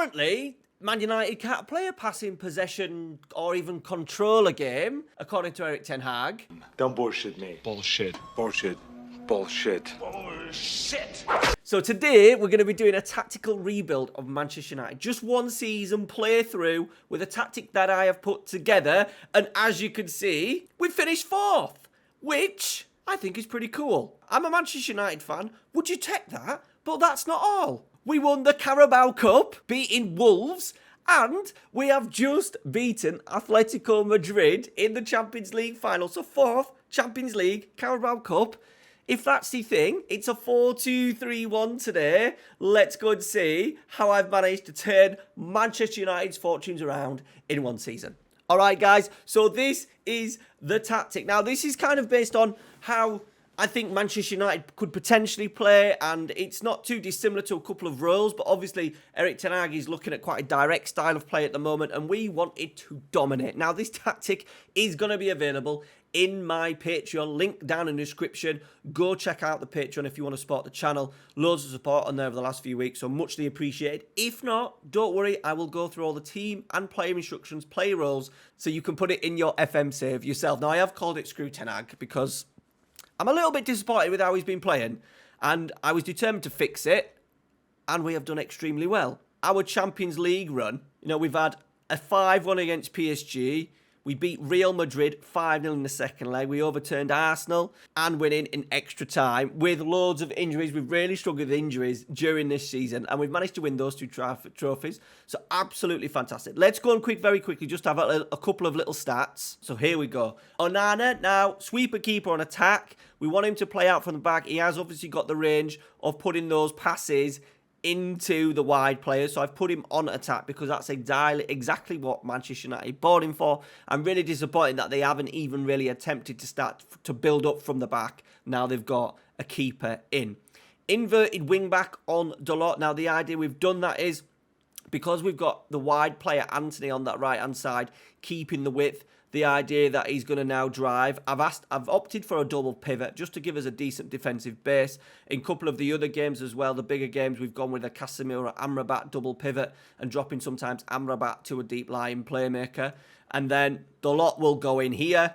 apparently, Man United can't play a passing, possession, or even control a game, according to Erik ten Hag. Don't bullshit me. Bullshit. Bullshit. Bullshit. Bullshit. So today, we're going to be doing a tactical rebuild of Manchester United. Just one season playthrough with a tactic that I have put together. And as you can see, we finished 4th, which I think is pretty cool. I'm a Manchester United fan. Would you take that? But that's not all. We won the Carabao Cup, beating Wolves, and we have just beaten Atletico Madrid in the Champions League final. So 4th Champions League, Carabao Cup. If that's the thing, it's a 4-2-3-1 today. Let's go and see how I've managed to turn Manchester United's fortunes around in one season. All right, guys, so this is the tactic. Now, this is kind of based on how I think Manchester United could potentially play, and it's not too dissimilar to a couple of roles, but obviously Erik ten Hag is looking at quite a direct style of play at the moment, and we want it to dominate. Now, this tactic is going to be available in my Patreon, link down in the description. Go check out the Patreon if you want to support the channel. Loads of support on there over the last few weeks, so muchly appreciated. If not, don't worry, I will go through all the team and player instructions, player roles, so you can put it in your FM save yourself. Now, I have called it Screw ten Hag because I'm a little bit disappointed with how he's been playing, and I was determined to fix it, and we have done extremely well. Our Champions League run, we've had a 5-1 against PSG. We beat Real Madrid 5-0 in the second leg. We overturned Arsenal and winning in extra time with loads of injuries. We've really struggled with injuries during this season, and we've managed to win those 2 trophies. So absolutely fantastic. Let's go on very quickly, just have a couple of little stats. So here we go. Onana, now sweeper keeper on attack. We want him to play out from the back. He has obviously got the range of putting those passes into the wide players, so I've put him on attack because that's exactly what Manchester United bought him for. I'm really disappointed that they haven't even really attempted to start to build up from the back. Now they've got a keeper in. Inverted wing back on Dalot. Now the idea we've done that is because we've got the wide player Anthony on that right hand side keeping the width. The idea that he's going to now drive. I've opted for a double pivot just to give us a decent defensive base. In a couple of the other games as well, the bigger games, we've gone with a Casemiro Amrabat double pivot and dropping sometimes Amrabat to a deep lying playmaker. And then the lot will go in here.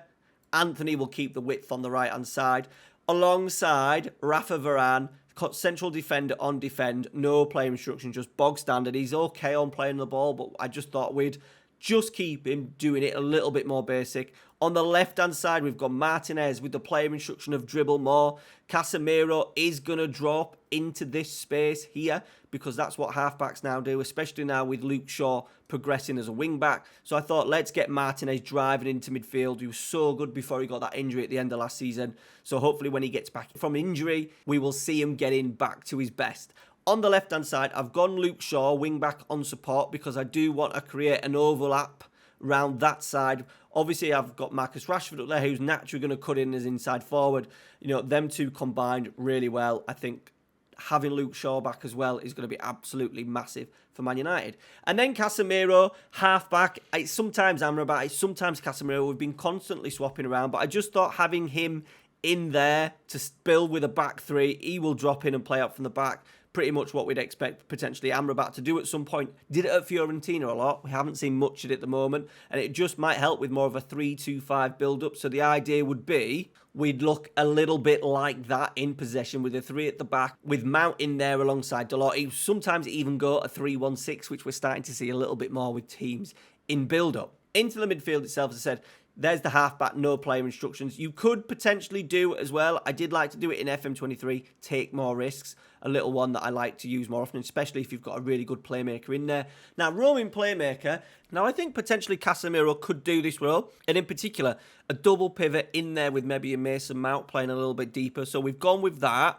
Anthony will keep the width on the right hand side. Alongside Rafa Varane, central defender on defend. No player instruction, just bog standard. He's okay on playing the ball, but I just thought we'd just keep him doing it a little bit more basic. On the left-hand side, we've got Martinez with the player instruction of dribble more. Casemiro is going to drop into this space here because that's what halfbacks now do, especially now with Luke Shaw progressing as a wing-back. So I thought, let's get Martinez driving into midfield. He was so good before he got that injury at the end of last season. So hopefully when he gets back from injury, we will see him getting back to his best. On the left-hand side, I've gone Luke Shaw, wing-back on support, because I do want to create an overlap around that side. Obviously, I've got Marcus Rashford up there, who's naturally going to cut in as inside forward. Them two combined really well. I think having Luke Shaw back as well is going to be absolutely massive for Man United. And then Casemiro, half-back. It's sometimes Amrabat, it's sometimes Casemiro. We've been constantly swapping around, but I just thought having him in there to build with a back three, he will drop in and play up from the back. Pretty much what we'd expect potentially Amrabat to do at some point. Did it at Fiorentina a lot. We haven't seen much of it at the moment. And it just might help with more of a 3-2-5 build-up. So the idea would be we'd look a little bit like that in possession with a 3 at the back, with Mount in there alongside Dalot. He sometimes even go a 3-1-6, which we're starting to see a little bit more with teams in build-up. Into the midfield itself, as I said, there's the halfback, no player instructions. You could potentially do it as well. I did like to do it in FM23, take more risks. A little one that I like to use more often, especially if you've got a really good playmaker in there. Now, roaming playmaker. Now, I think potentially Casemiro could do this role. And in particular, a double pivot in there with maybe a Mason Mount playing a little bit deeper. So we've gone with that.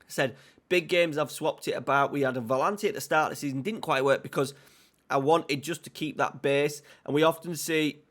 I said, big games, I've swapped it about. We had a Volante at the start of the season. Didn't quite work because I wanted just to keep that base. And we often see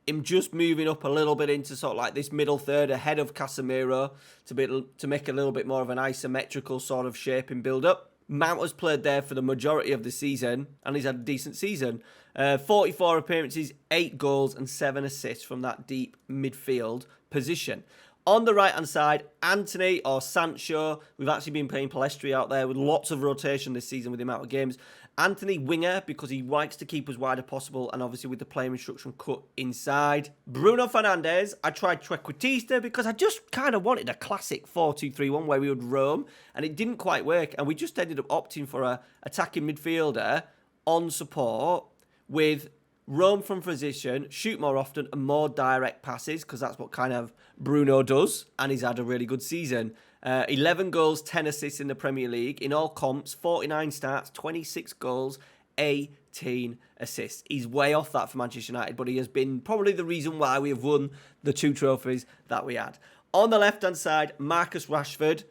him just moving up a little bit into sort of like this middle third ahead of Casemiro to make a little bit more of an isometrical sort of shape and build up. Mount has played there for the majority of the season and he's had a decent season. 44 appearances, 8 goals and 7 assists from that deep midfield position. On the right-hand side, Anthony or Sancho. We've actually been playing Palestri out there with lots of rotation this season with the amount of games. Anthony winger, because he likes to keep as wide as possible, and obviously with the player instruction cut inside. Bruno Fernandes, I tried Treq because I just kind of wanted a classic 4-2-3-1 where we would roam, and it didn't quite work, and we just ended up opting for a attacking midfielder on support with roam from position, shoot more often, and more direct passes, because that's what kind of Bruno does, and he's had a really good season. 11 goals, 10 assists in the Premier League. In all comps, 49 starts, 26 goals, 18 assists. He's way off that for Manchester United, but he has been probably the reason why we have won the 2 trophies that we had. On the left-hand side, Marcus Rashford,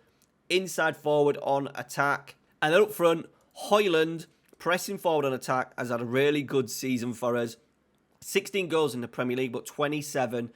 inside forward on attack. And then up front, Højlund, pressing forward on attack, has had a really good season for us. 16 goals in the Premier League, but 27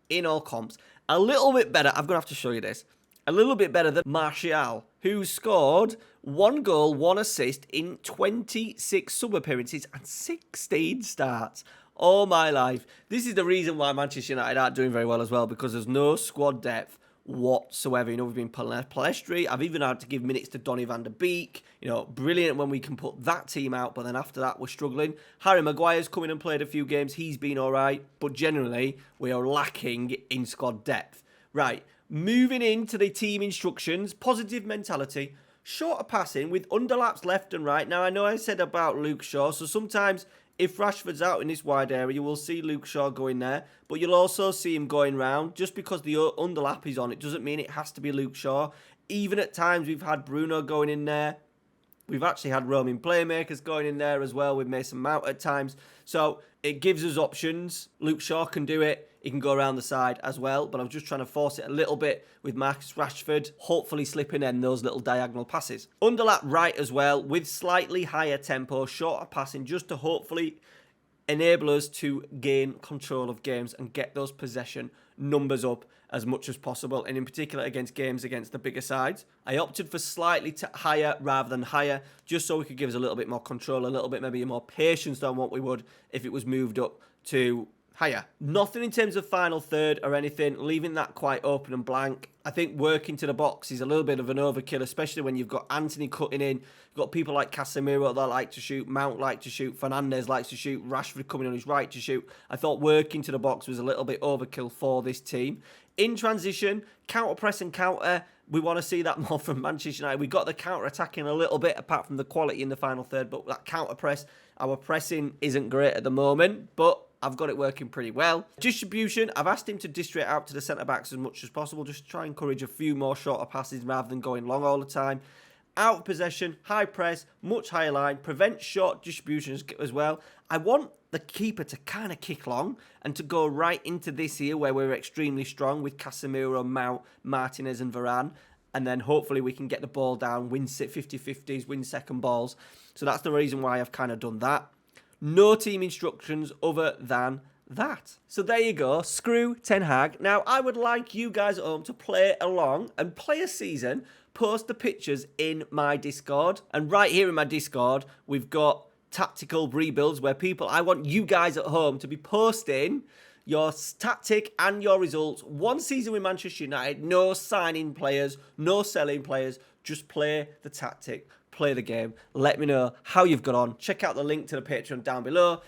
in all comps. A little bit better, I'm going to have to show you this. A little bit better than Martial, who scored 1 goal, 1 assist in 26 sub appearances and 16 starts. Oh my life. This is the reason why Manchester United aren't doing very well as well, because there's no squad depth whatsoever. You know, we've been Palestri. I've even had to give minutes to Donny van der Beek. You know, brilliant when we can put that team out, but then after that, we're struggling. Harry Maguire's come in and played a few games. He's been all right, but generally, we are lacking in squad depth. Right. Moving into the team instructions, positive mentality, shorter passing with underlaps left and right. Now, I know I said about Luke Shaw, so sometimes if Rashford's out in this wide area, you will see Luke Shaw going there, but you'll also see him going round. Just because the underlap is on, it doesn't mean it has to be Luke Shaw. Even at times, we've had Bruno going in there. We've actually had roaming playmakers going in there as well with Mason Mount at times. So it gives us options. Luke Shaw can do it. He can go around the side as well. But I'm just trying to force it a little bit with Marcus Rashford, hopefully slipping in those little diagonal passes. Underlap right as well with slightly higher tempo, shorter passing, just to hopefully enable us to gain control of games and get those possession numbers up as much as possible, and in particular against games against the bigger sides. I opted for slightly higher rather than higher, just so we could give us a little bit more control, a little bit maybe more patience than what we would if it was moved up to higher. Nothing in terms of final third or anything, leaving that quite open and blank. I think working to the box is a little bit of an overkill, especially when you've got Anthony cutting in. You've got people like Casemiro that like to shoot, Mount like to shoot, Fernandes likes to shoot, Rashford coming on his right to shoot. I thought working to the box was a little bit overkill for this team. In transition, counter press and counter, we want to see that more from Manchester United. We got the counter attacking a little bit, apart from the quality in the final third, but that counter press, our pressing isn't great at the moment, but I've got it working pretty well. Distribution, I've asked him to distribute out to the centre-backs as much as possible, just to try and encourage a few more shorter passes rather than going long all the time. Out of possession, high press, much higher line, prevent short distributions as well. I want the keeper to kind of kick long and to go right into this here where we're extremely strong with Casemiro, Mount, Martinez and Varane. And then hopefully we can get the ball down, win 50-50s, win second balls. So that's the reason why I've kind of done that. No team instructions other than that. So there you go. Screw Ten Hag. Now, I would like you guys at home to play along and play a season. Post the pictures in my Discord. And right here in my Discord, we've got tactical rebuilds where I want you guys at home to be posting your tactic and your results. One season with Manchester United. No signing players, no selling players. Just play the tactic. Play the game. Let me know how you've got on. Check out the link to the Patreon down below.